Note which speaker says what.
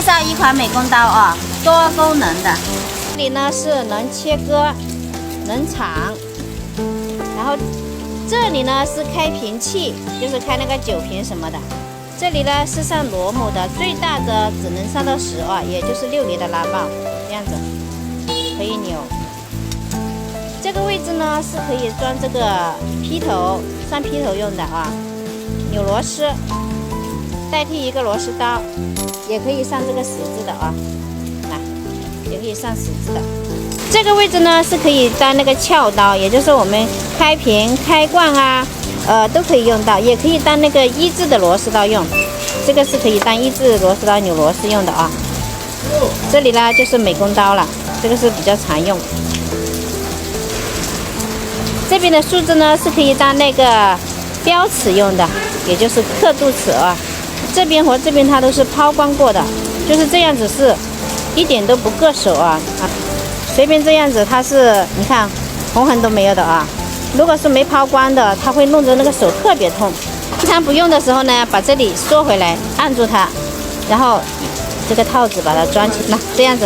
Speaker 1: 介绍一款美工刀啊，多功能的。
Speaker 2: 这里呢是能切割、能铲，然后这里呢是开瓶器，就是开那个酒瓶什么的。这里呢是上螺母的，最大的只能上到10啊，也就是6厘的拉棒，这样子可以扭。这个位置呢是可以装这个劈头，上劈头用的啊，扭螺丝，代替一个螺丝刀，也可以上这个十字的啊，来，也可以上十字的。这个位置呢是可以当那个撬刀，也就是我们开瓶、开罐啊，都可以用到，也可以当那个一字的螺丝刀用。这个是可以当一字螺丝刀扭螺丝用的啊。这里呢就是美工刀了，这个是比较常用。这边的数字呢是可以当那个标尺用的，也就是刻度尺啊。这边和这边它都是抛光过的，就是这样子是一点都不硌手啊。随便这样子它是你看红痕都没有的啊。如果是没抛光的，它会弄得那个手特别痛。经常不用的时候呢，把这里缩回来，按住它，然后这个套子把它装起来，这样子。